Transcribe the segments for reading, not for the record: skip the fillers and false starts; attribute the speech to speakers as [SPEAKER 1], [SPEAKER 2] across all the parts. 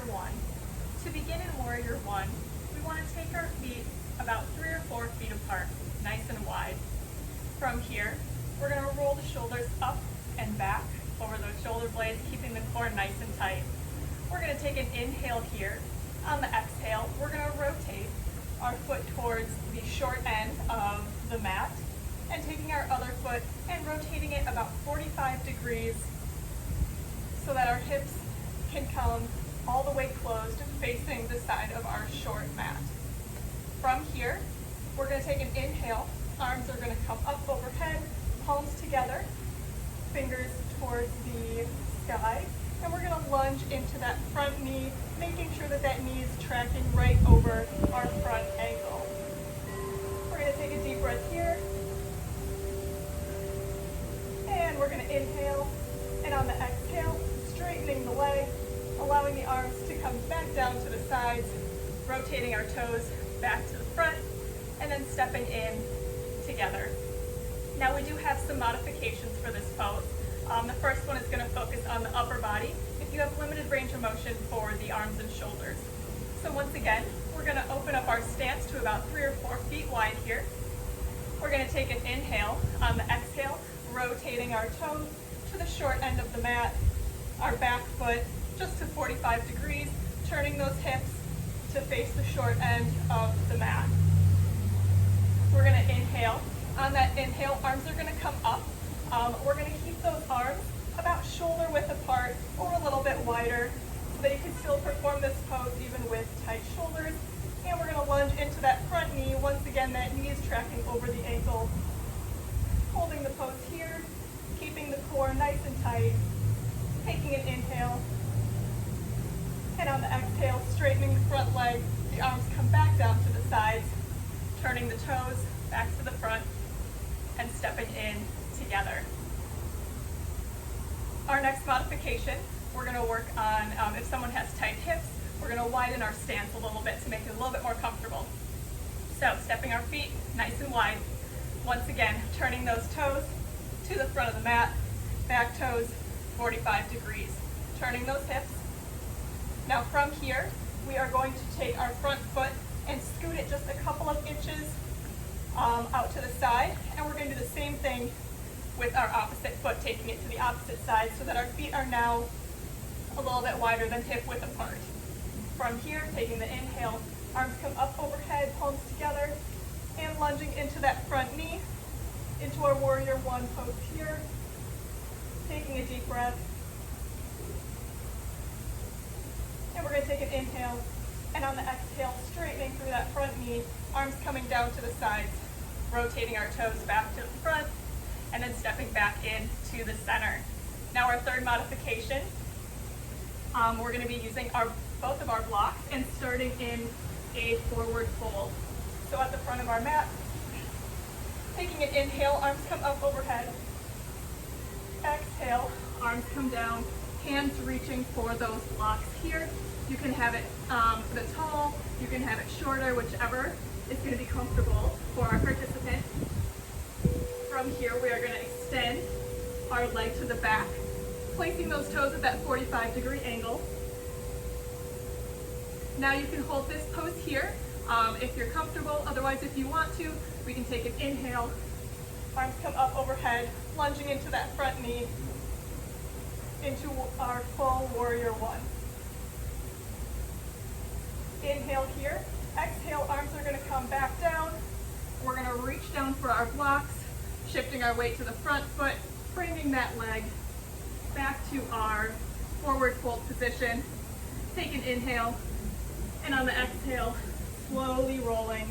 [SPEAKER 1] Warrior One. To begin in Warrior One, we want to take our feet about 3 or 4 feet apart, nice and wide. From here, we're going to roll the shoulders up and back over those shoulder blades, keeping the core nice and tight. We're going to take an inhale here. On the exhale, we're going to rotate our foot towards the short end of the mat and taking our other foot and rotating it about 45 degrees so that our hips can come all the way closed, facing the side of our short mat. From here, we're going to take an inhale. Arms are going to come up overhead, palms together, fingers towards the sky, and we're going to lunge into that front knee, making sure that that knee is tracking right over our front ankle. We're going to take a deep breath here, and we're going to inhale, and on the exhale, straightening the leg, allowing the arms to come back down to the sides, rotating our toes back to the front, and then stepping in together. Now we do have some modifications for this pose. The first one is going to focus on the upper body if you have limited range of motion for the arms and shoulders. So once again, we're going to open up our stance to about 3 or 4 feet wide here. We're going to take an inhale. On the exhale, rotating our toes to the short end of the mat, our back foot just to 45 degrees, turning those hips to face the short end of the mat. We're going to inhale. On that inhale, arms are going to come up. We're going to keep those arms about shoulder width apart or a little bit wider so that you can still perform this pose even with tight shoulders. And we're going to lunge into that front knee. Once again, that knee is tracking over the ankle. Holding the pose here, keeping the core nice and tight. Taking an inhale. And on the exhale, straightening the front leg. The arms come back down to the sides, turning the toes back to the front, and stepping in together. Our next modification, we're going to work on, if someone has tight hips, we're going to widen our stance a little bit to make it a little bit more comfortable. So stepping our feet nice and wide. Once again, turning those toes to the front of the mat, back toes 45 degrees. Turning those hips. Now from here, we are going to take our front foot and scoot it just a couple of inches out to the side, and we're going to do the same thing with our opposite foot, taking it to the opposite side so that our feet are now a little bit wider than hip width apart. From here, taking the inhale, arms come up overhead, palms together, and lunging into that front knee, into our Warrior One pose here. Taking a deep breath. And we're going to take an inhale, and on the exhale, straightening through that front knee, arms coming down to the sides, rotating our toes back to the front, and then stepping back into the center. Now our third modification, we're going to be using both of our blocks and starting in a forward fold. So at the front of our mat, taking an inhale, arms come up overhead. Exhale, arms come down, hands reaching for those blocks here. You can have it the tall, you can have it shorter, whichever is going to be comfortable for our participant. From here, we are going to extend our leg to the back, placing those toes at that 45-degree angle. Now you can hold this pose here if you're comfortable. Otherwise, if you want to, we can take an inhale, arms come up overhead, lunging into that front knee, into our full Warrior One. Inhale here. Exhale, arms are going to come back down. We're going to reach down for our blocks, shifting our weight to the front foot, bringing that leg back to our forward fold position. Take an inhale, and on the exhale, slowly rolling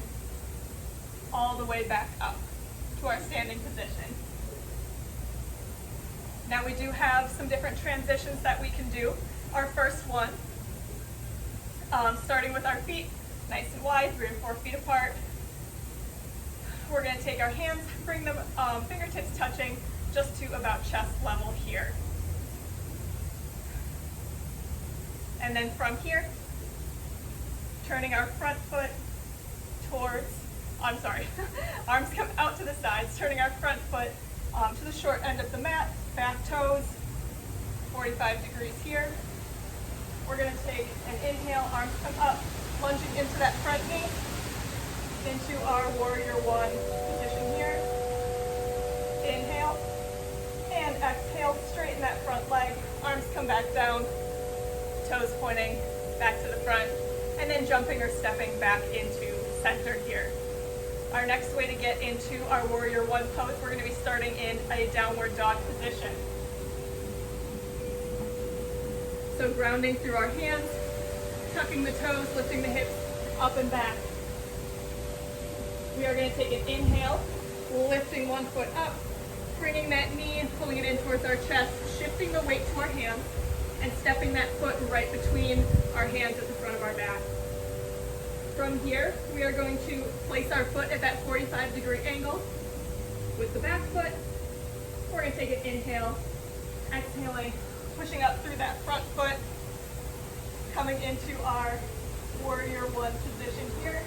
[SPEAKER 1] all the way back up to our standing position. Now we do have some different transitions that we can do. Our first one, starting with our feet nice and wide, 3 or 4 feet apart. We're going to take our hands, bring them fingertips touching just to about chest level here. And then from here, turning our front foot towards, arms come out to the sides, turning our front foot to the short end of the mat, back toes, 45 degrees here. we're gonna take an inhale, arms come up, lunging into that front knee, into our warrior one position here. Inhale, and exhale, straighten that front leg, arms come back down, toes pointing back to the front, and then jumping or stepping back into center here. Our next way to get into our warrior one pose, we're going to be starting in a downward dog position. So grounding through our hands, tucking the toes, lifting the hips up and back. We are going to take an inhale, lifting one foot up, bringing that knee and pulling it in towards our chest, shifting the weight to our hands, and stepping that foot right between our hands at the front of our back. From here, we are going to place our foot at that 45-degree angle with the back foot. We're going to take an inhale, exhaling, pushing up through that front foot, coming into our warrior one position here.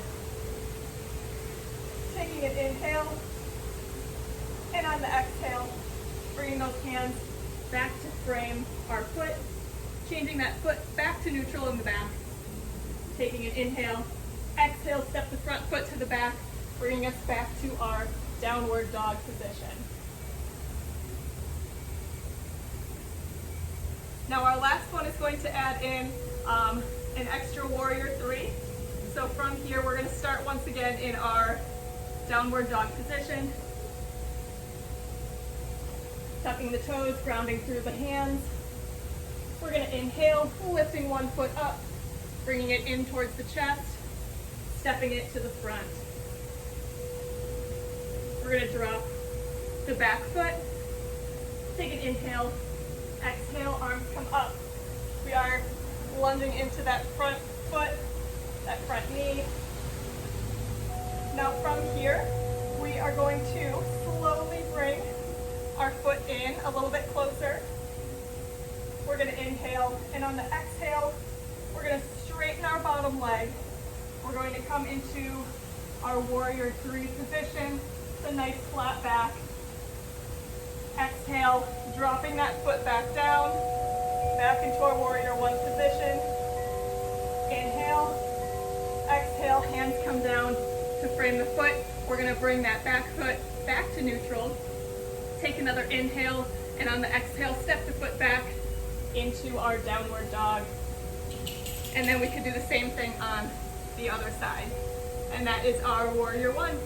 [SPEAKER 1] Taking an inhale, and on the exhale, bringing those hands back to frame our foot, changing that foot back to neutral in the back. Taking an inhale, exhale, step the front foot to the back, bringing us back to our downward dog position. Now our last one is going to add in an extra warrior three. So from here, we're going to start once again in our downward dog position. Tucking the toes, grounding through the hands. We're going to inhale, lifting one foot up, bringing it in towards the chest, stepping it to the front. We're going to drop the back foot, take an inhale, exhale, arms come up. We are lunging into that front foot, that front knee. Now from here, we are going to slowly bring our foot in a little bit closer. We're going to inhale, and on the exhale, we're going to straighten our bottom leg. We're going to come into our warrior three position, a nice flat back. Exhale, dropping that foot back down, back into our warrior one position. Inhale, exhale, hands come down to frame the foot. We're going to bring that back foot back to neutral. Take another inhale, and on the exhale, step the foot back into our downward dog. And then we could do the same thing on the other side. And that is our warrior one.